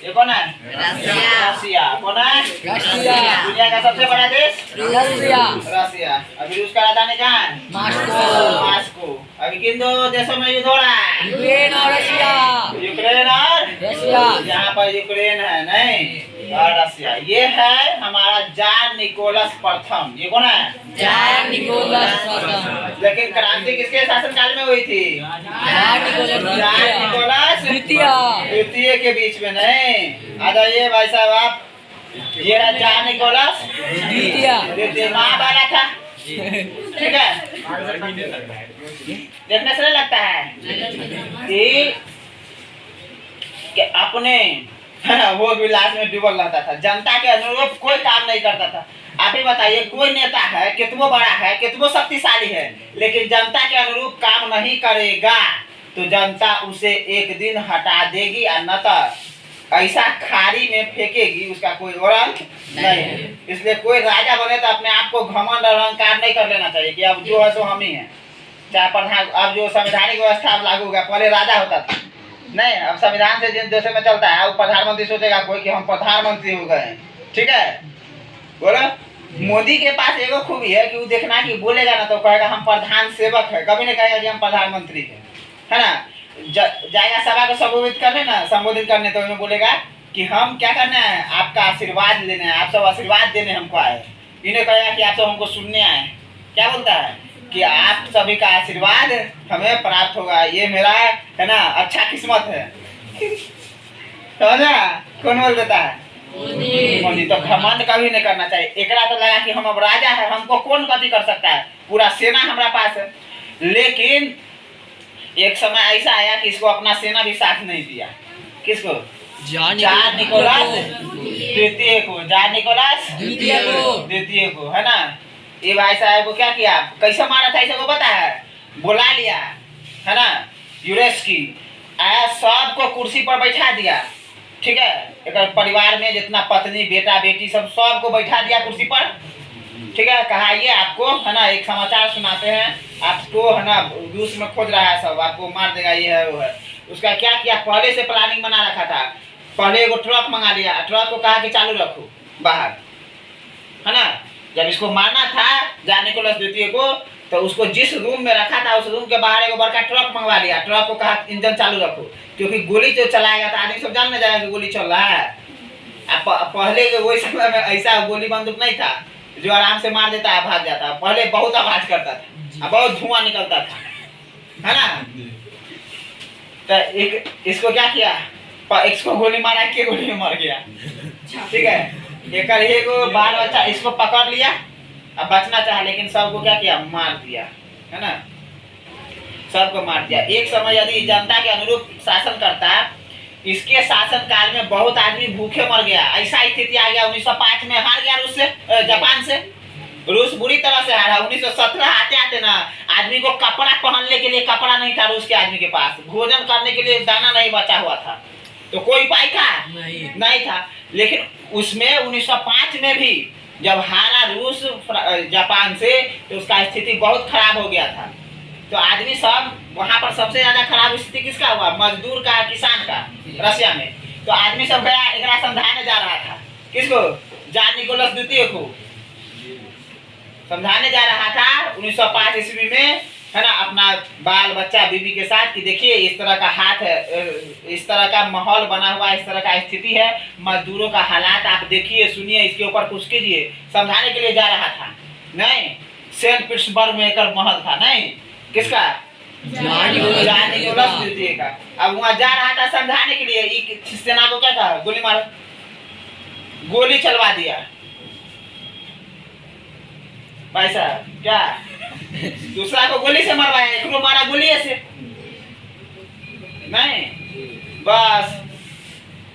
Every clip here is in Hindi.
ये कौन है? रसिया। रसिया। कौन है? रसिया। दुनिया का सबसे बड़ा देश? रसिया। रसिया। अभी रूस का राजधानी कहाँ है? मॉस्को। मॉस्को। अभी किन दो देशों में युद्ध हो रहा है? यूक्रेन और रसिया। यूक्रेन और रसिया। यहाँ पर यूक्रेन है नहीं और रसिया। ये है हमारा जार निकोलस प्रथम। ये कौन है? जार निकोलस प्रथम। लेकिन क्रांति किसके शासनकाल में हुई थी? जार निकोलस द्वितीय। द्वितीय के बीच में नहीं। आ जाइए भाई साहब आप। ये है जार निकोलस द्वितीय। माँ वाला था, ठीक है। देखने से नहीं लगता है कि अपने वो विलास में डूबल रहता था, जनता के अनुरूप कोई काम नहीं करता था। आप ही बताइए, कोई नेता है कितनो बड़ा है, कितनो शक्तिशाली है, लेकिन जनता के अनुरूप काम नहीं करेगा तो जनता उसे एक दिन हटा देगी और न तो ऐसा खारी में फेंकेगी, उसका कोई और अंत नहीं है। इसलिए कोई राजा बने तो अपने आप को घमंड और अहंकार नहीं कर लेना चाहिए कि अब जो है सो हम ही हैं। चाहे प्रधान, अब जो संवैधानिक व्यवस्था लागू हो गया, पहले राजा होता था नहीं, अब संविधान से जिन देशों में चलता है वो प्रधानमंत्री सोचेगा कोई कि हम प्रधानमंत्री हो गए, ठीक है। बोलो, मोदी के पास एगो खूबी है कि वो देखना कि बोलेगा ना तो कहेगा हम प्रधान सेवक है, कभी नहीं कहेगा कि हम प्रधानमंत्री है ना। जाएगा सभा को संबोधित करने तो उन्हें बोलेगा कि हम क्या करना है, आपका आशीर्वाद लेना है, आप सब आशीर्वाद देने हमको आए। इन्हें कहेगा कि आप सब हमको सुनने आए। क्या बोलता है कि आप सभी का आशीर्वाद हमें प्राप्त होगा, ये मेरा है ना अच्छा किस्मत है। समझा? कौन बोल देता है? मोदी। तो घमंड कभी नहीं करना चाहिए। एकरा तो लगा कि हम अब राजा है, हमको कौन गति कर सकता है, पूरा सेना हमारा पास है। लेकिन एक समय ऐसा आया कि इसको अपना सेना भी साथ नहीं दिया। किसको? जार निकोलस द्वितीय को। जार निकोलस द्वितीय को, है ना। ये भाई साहब को क्या किया, कैसे मारा था इसे को पता है? बुला लिया, है ना, यूरेस्की आया, सबको कुर्सी पर बैठा दिया, ठीक है। एक परिवार में जितना पत्नी बेटा बेटी सबको बैठा दिया कुर्सी पर, ठीक है। कहा ये आपको है ना एक समाचार सुनाते हैं, आपको है ना रूस में खोज रहा है सब, आपको मार देगा, ये है वो है। उसका क्या किया, पहले से प्लानिंग बना रखा था। पहले एगो ट्रक मंगा लिया, ट्रक को कहा कि चालू रखो बाहर, है ना। जब इसको मारना था जार निकोलस द्वितीय को, तो उसको जिस रूम में रखा था उस रूम के बाहर एक बड़का ट्रक मंगवा लिया। ट्रक को कहा इंजन चालू रखो, क्योंकि गोली जो चलाएगा तो आदमी सब जान न जाएगा कि गोली चल रहा है। पहले के वही समय में ऐसा गोली बंदूक नहीं था जो आराम से मार देता है भाग जाता है। पहले बहुत आवाज करता था, बहुत धुआं निकलता था, है ना। तो इसको क्या किया, इसको गोली मारा, के गोली में मर गया, ठीक है। एक बाल बच्चा इसको पकड़ लिया, अब बचना चाहा, लेकिन सबको क्या किया, मार दिया, है ना, सबको मार दिया। एक समय यदि जनता के अनुरूप शासन करता, इसके शासन काल में बहुत आदमी भूखे मर गया। ऐसा स्थिति आ गया 1905 में हार गया रूस से, जापान से। रूस बुरी तरह से हारा। 1917 आते आते ना आदमी को कपड़ा पहनने के लिए कपड़ा नहीं था रूस के आदमी के पास, भोजन करने के लिए दाना नहीं बचा हुआ था, तो कोई उपाय था नहीं था। लेकिन उसमें 1905 में भी जब हारा रूस जापान से, तो उसका स्थिति बहुत खराब हो गया था। तो आदमी सब वहां पर सबसे ज्यादा खराब स्थिति किसका हुआ, मजदूर का, किसान का, रसिया में। तो आदमी सब गया एकरा समझाने जा रहा था, किसको, जार निकोलस द्वितीय को समझाने जा रहा था 1905 ईस्वी में, है ना, अपना बाल बच्चा बीवी के साथ कि देखिए इस तरह का हाथ है, इस तरह का माहौल बना हुआ है, इस तरह का स्थिति है, मजदूरों का हालात आप देखिए सुनिए, इसके ऊपर कुछ कीजिए। समझाने के लिए जा रहा था। नहीं, सेंट पीटर्सबर्ग में एक महल था, नहीं, किसका, जार निकोलस द्वितीय का। अब वहां जा रहा था समझाने के लिए, सेना को क्या कहा, गोली मारो, गोली चलवा दिया। भाई साहब क्या, दूसरा को गोली से मरवाया, एक को मारा गोली से, नहीं। बस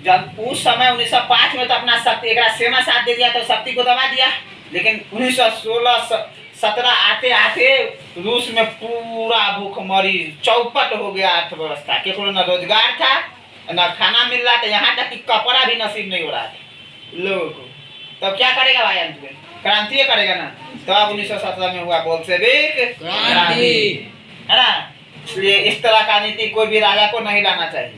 जब उस समय 1905 में तो अपना शक्ति एक सेना साथ दे दिया तो शक्ति को दबा दिया। लेकिन 1916-17 आते आते रूस में पूरा भूखमरी चौपट हो गया, अर्थव्यवस्था के न रोजगार था न खाना मिल रहा था, यहाँ तक कि कपड़ा भी नसीब नहीं हो रहा था लोगों को। तब क्या करेगा भाई, अंत में क्रांति करेगा ना। तब 1917 में हुआ बोल्शेविक क्रांति, है ना। इसलिए इस तरह का नीति कोई भी राजा को नहीं लाना चाहिए।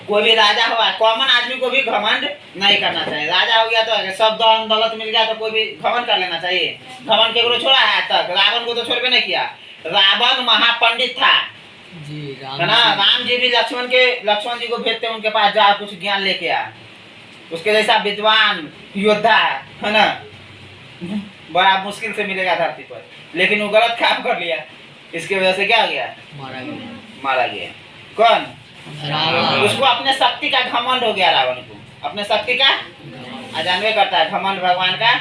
कोई भी राजा हुआ, कॉमन आदमी को भी घमंड नहीं करना चाहिए। राजा हो गया तो सब धन दौलत मिल गया तो कोई भी घमंड कर लेना चाहिए। घमंड केकरो छोड़ा है आज तक? रावण को तो छोड़ भी नहीं किया। रावण महापंडित था, जी है ना। राम जी भी लक्ष्मण जी को भेजते उनके पास, जा कुछ ज्ञान लेके आ। उसके जैसा विद्वान योद्धा, है ना, बड़ा मुश्किल से मिलेगा धरती पर। लेकिन वो गलत काम कर लिया, इसकी वजह से क्या हो गया? मारा गया। कौन? रावण। उसको अपने शक्ति का घमंड हो गया। रावण को अपने शक्ति का जानवे करता है। घमंड भगवान का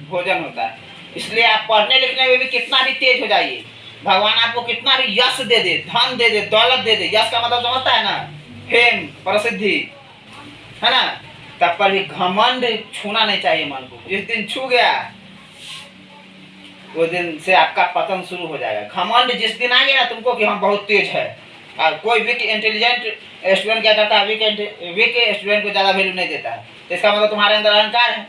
भोजन होता है। इसलिए आप पढ़ने लिखने में भी कितना भी तेज हो जाइए, भगवान आपको कितना भी यश दे दे, धन दे दे, दौलत दे दे, यश का मतलब समझता है ना, फेम, प्रसिद्धि, है ना, तब पर भी घमंड छूना नहीं चाहिए मन को। जिस दिन छू गया वो दिन से आपका पतन शुरू हो जाएगा। घमंड जिस दिन आ गया ना तुमको कि हम बहुत तेज है। और कोई वीक इंटेलिजेंट स्टूडेंट क्या करता है? वीक स्टूडेंट को ज़्यादा वैल्यू नहीं देता है। तो इसका मतलब तुम्हारे अंदर अहंकार है।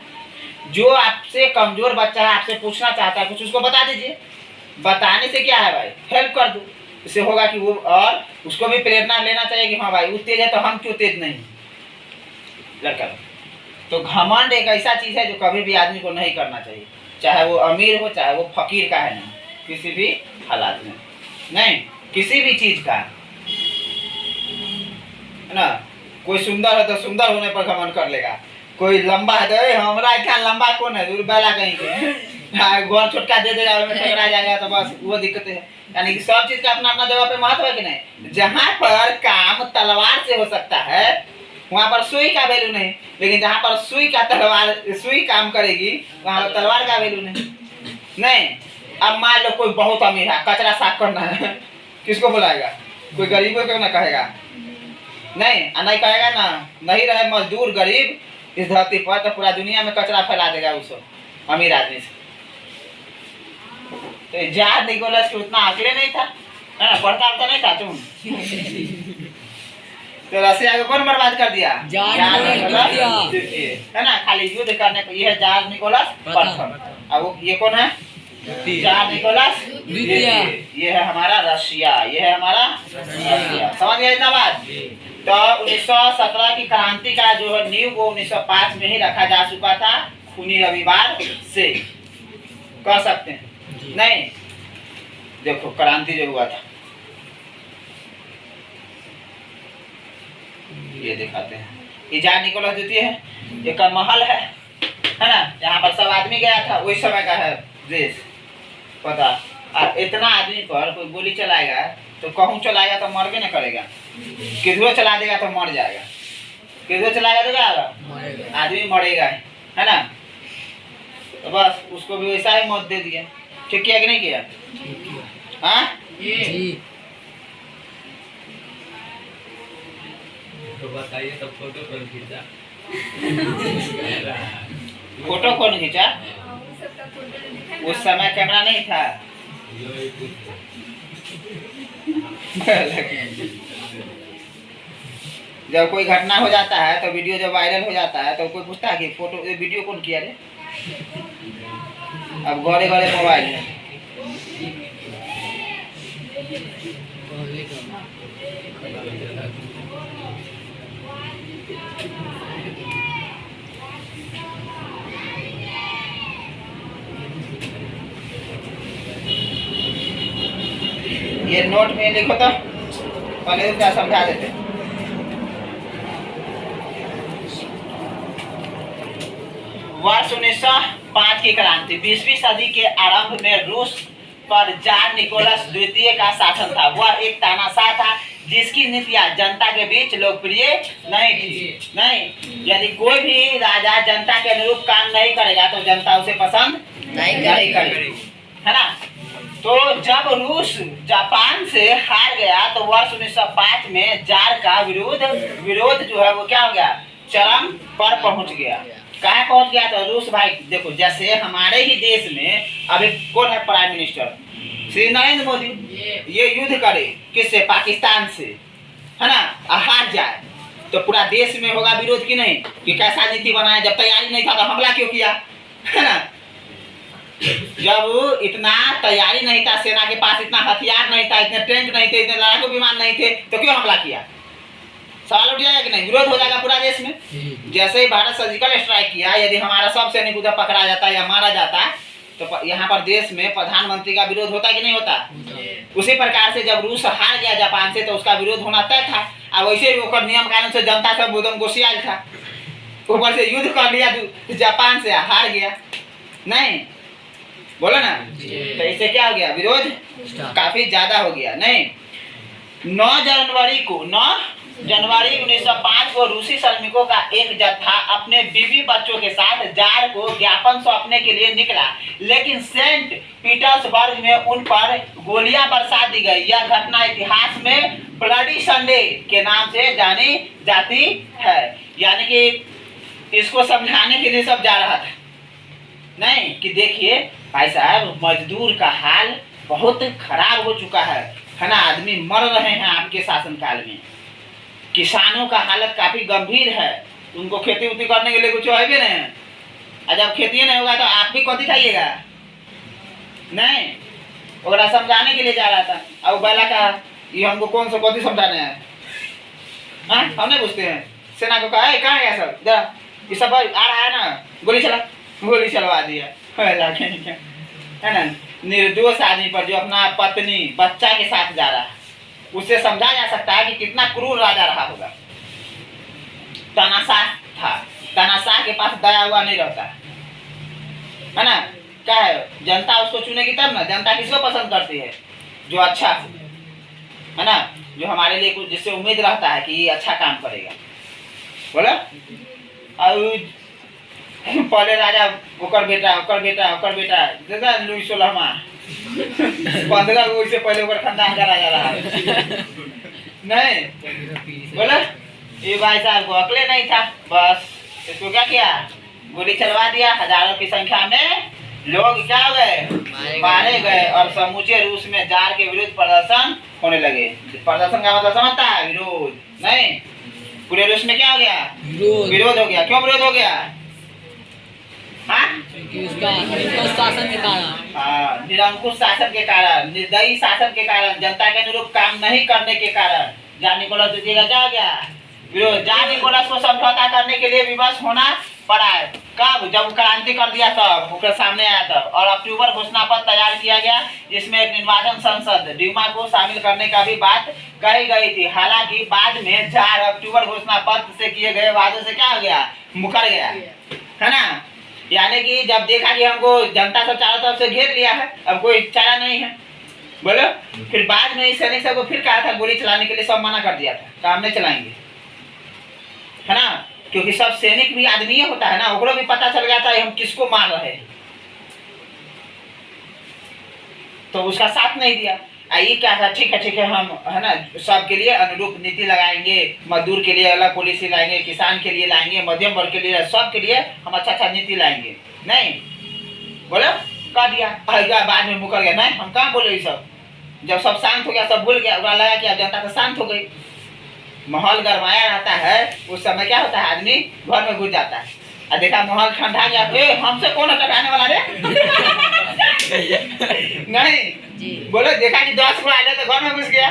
जो आपसे कमजोर बच्चा है, आपसे पूछना चाहता है कुछ, उसको बता दीजिए। बताने से क्या है भाई? हेल्प कर दो, इससे होगा कि वो, और उसको भी प्रेरणा लेना चाहिए कि हाँ भाई वो तेज है तो हम क्यों तेज नहीं। लड़का तो घमंड एक ऐसा चीज़ है जो कभी भी आदमी को नहीं करना चाहिए, चाहे वो अमीर हो चाहे वो फकीर का है। नहीं, किसी भी हालात में नहीं, किसी भी चीज़ का, है ना। कोई सुंदर है तो सुंदर होने पर घमंड कर लेगा। कोई लंबा है तो हमारा इतना लंबा कौन है, दुर्बला कहीं के, घर छोटका दे देगा टकरा जाएगा तो बस वो दिक्कत है। यानी कि सब चीज का अपना अपना जगह पे महत्व है कि नहीं। जहाँ पर काम तलवार से हो सकता है वहाँ पर सुई का वैल्यू नहीं, लेकिन जहाँ पर सुई काम करेगी वहाँ पर तलवार का वैल्यू नहीं। अब मान लो कोई बहुत अमीर है, कचरा साफ करना है, किसको बुलाएगा? कोई गरीबों को ना कहेगा? नहीं कहेगा ना। नहीं रहे मजदूर गरीब इस धरती पर तो पूरा दुनिया में कचरा फैला देगा उस अमीर आदमी से। तो जार निकोलस को उतना अकेले नहीं था, है ना, पढ़ता तो नहीं था तुम। तो रसिया को कौन बर्बाद कर दिया? जार निकोलस द्वितीय, है ना। खाली युद्ध करने को ये है जार निकोलस प्रथम। अब वो ये कौन है? जार निकोलस द्वितीय। ये है हमारा रशिया, ये है हमारा रशिया। समझ गए इतना बात? तो 1917 की क्रांति का जो है नींव वो 1905 में ही रखा जा चुका था, खूनी रविवार से कह सकते हैं। नहीं, देखो क्रांति जो हुआ था ये दिखाते हैं। ये जार निकोलस द्वितीय है, एक महल है ना, यहाँ पर सब आदमी गया था। वही समय का है देश, पता। और इतना आदमी पर कोई गोली चलाएगा तो कहूँ चलाएगा तो मर भी नहीं करेगा, किधरो चला देगा तो मर जाएगा, किधरो चलाएगा तो क्या होगा? आदमी मरेगा, है ना। तो बस उसको भी वैसा ही मौत दे दिया। ठीक किया कि नहीं किया? हाँ तो बताइए, तो फोटो कौन खींचा? फोटो कौन खींचा? उस समय कैमरा नहीं था। जब कोई घटना हो जाता है तो वीडियो जब वायरल हो जाता है तो कोई पूछता है कि फोटो वीडियो कौन किया रे? अब घरे घरे मोबाइल है। ये नोट में लिखो तो पहले क्या समझा देते। वर्ष 1905 की क्रांति 20वीं सदी के आरंभ में रूस पर जार निकोलस द्वितीय का शासन था। वह एक तानाशाह था जिसकी नीतियां जनता के बीच लोकप्रिय नहीं थी। नहीं, यदि कोई भी राजा जनता के अनुरूप काम नहीं करेगा तो जनता उसे पसंद नहीं करेगी, है ना। तो जब रूस जापान से हार गया तो वर्ष 1905 में जार का विरोध जो है वो क्या हो गया? चरम पर पहुंच गया। कहाँ पहुंच गया? तो रूस भाई देखो, जैसे हमारे ही देश में अभी कौन है प्राइम मिनिस्टर? श्री नरेंद्र मोदी। ये युद्ध करे किससे? पाकिस्तान से, है ना। हार जाए तो पूरा देश में होगा विरोध की नहीं कि कैसा नीति बनाया, जब तैयारी नहीं था तो हमला क्यों किया, है ना। जब इतना तैयारी नहीं था, सेना के पास इतना हथियार नहीं था, इतने टैंक नहीं थे, इतने लड़ाकू विमान नहीं थे, तो क्यों हमला किया? सवाल उठ जाएगा कि नहीं, विरोध हो जाएगा पूरा देश में। जी जैसे ही भारत सर्जिकल स्ट्राइक किया, यदि हमारा सब सैनिक उधर पकड़ा जाता या मारा जाता तो यहाँ पर देश में प्रधानमंत्री का विरोध होता कि नहीं होता। उसी प्रकार से जब रूस हार गया जापान से तो उसका विरोध होना तय था। अब वैसे भी वो नियम कानून से जनता सब एकदम गोसियाल था, ऊपर से युद्ध कर लिया जापान से, हार गया नहीं, बोलो ना। तो इससे क्या हो गया, विरोध काफी ज्यादा हो गया। नहीं, 9 जनवरी 1905 को रूसी श्रमिकों का एक जत्था अपने बीवी बच्चों के साथ जार को ज्ञापन सौंपने के लिए निकला, लेकिन सेंट पीटर्सबर्ग में उन पर गोलियां बरसा दी गई। यह घटना इतिहास में ब्लडी संडे के नाम से जानी जाती है। यानी कि इसको समझाने के लिए सब जा रहा था, नहीं कि देखिए भाई साहब मजदूर का हाल बहुत खराब हो चुका है ना, आदमी मर रहे हैं आपके शासनकाल में, किसानों का हालत काफी गंभीर है, उनको खेती उती करने के लिए कुछ है भी नहीं, और जब खेती नहीं होगा तो आप भी कथी खाइएगा, नहीं, वगैरह समझाने के लिए जा रहा था। अब बैला का ये हमको कौन सा कथी समझाने हैं, हम नहीं पूछते हैं। सेना को कहा कहाँ गया सब, जरा ये सब आ रहा है ना, गोली चलवा दिया है ना। निर्दोष आदमी पर जो अपना पत्नी बच्चा के साथ जा रहा है, उससे समझा जा सकता है कि कितना क्रूर राजा रहा होगा। तानाशाह था, तानाशाह के पास दया हुआ नहीं रहता है ना। क्या है, जनता उसको चुनेगी तब ना, जनता किसको पसंद करती है, जो अच्छा है ना, जो हमारे लिए कुछ जिससे उम्मीद रहता है कि ये अच्छा काम करेगा, बोला। और पहले राजा ओकर बेटा दादा लुई 16वां 15 गो इससे पहले ओकर खानदान का राजा रहा नहीं, बोला। ये भाई साहब को अकले नहीं था, बस इसको क्या किया, गोली चलवा दिया। हजारों की संख्या में लोग क्या हो गए, मारे गए, और समूचे रूस में जार के विरुद्ध प्रदर्शन होने लगे। प्रदर्शन का मतलब समझता है, विरोध नहीं। पूरे रूस में क्या हो गया, विरोध हो गया। क्यों विरोध हो गया, उसका शासन के कारण, निरंकुश शासन के कारण, निर्दयी शासन के कारण, जनता के अनुरूप काम नहीं करने के कारण जान निकोलस द्वितीय का क्या हो गया, विरोध। जान निकोलस को समझौता करने के लिए विवश होना पड़ा है। कब, जब क्रांति कर दिया तब उसके सामने आया तब, और अक्टूबर घोषणा पत्र तैयार किया गया, जिसमें एक निर्वाचन संसद डीमा को शामिल करने का भी बात कही गई थी। हालांकि बाद में जार अक्टूबर घोषणा पत्र से किए गए वादों से क्या हो गया, मुकर गया, है ना। यानी कि जब देखा कि हमको जनता सब चारों तरफ से घेर लिया है, अब कोई चारा नहीं है, बोलो। फिर बाद में इस सैनिक सबको फिर कहा था गोली चलाने के लिए, सब मना कर दिया था, काम नहीं चलाएंगे, है ना, क्योंकि सब सैनिक भी आदमी होता है ना, ओकरो भी पता चल गया था हम किसको मार रहे हैं, तो उसका साथ नहीं दिया। ये क्या था, ठीक है हम, है ना, सबके लिए अनुरूप नीति लगाएंगे, मजदूर के लिए अलग पॉलिसी लाएंगे, किसान के लिए लाएंगे, मध्यम वर्ग के लिए, सबके लिए हम अच्छा नीति लाएंगे, नहीं, बोलो, कह दिया। बाद में मुकर गया, नहीं हम कहाँ बोले ये सब। जब सब शांत हो गया, सब भूल गया, लगा कि जनता तो शांत हो गई, माहौल गरमाया रहता है, उस समय क्या होता है, आदमी घर में घुस जाता है, और देखा माहौल ठंडा गया, हमसे कौन टकराने वाला रे नहीं, बोलो। देखा कि 10 को आया तो घर में घुस गया,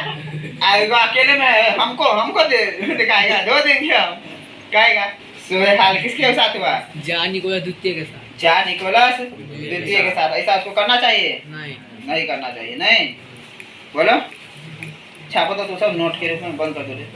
आएगा अकेले में है, हमको दिखाएगा, 2 दिन हम कहेगा। सुबह हाल किसके साथ हुआ, जान निकोलस द्वितीय के साथ, जान निकोलस द्वितीय के साथ। ऐसा उसको करना चाहिए, नहीं करना चाहिए, नहीं, बोलो। छापो तो सब नोट के रूप में बंद कर दो।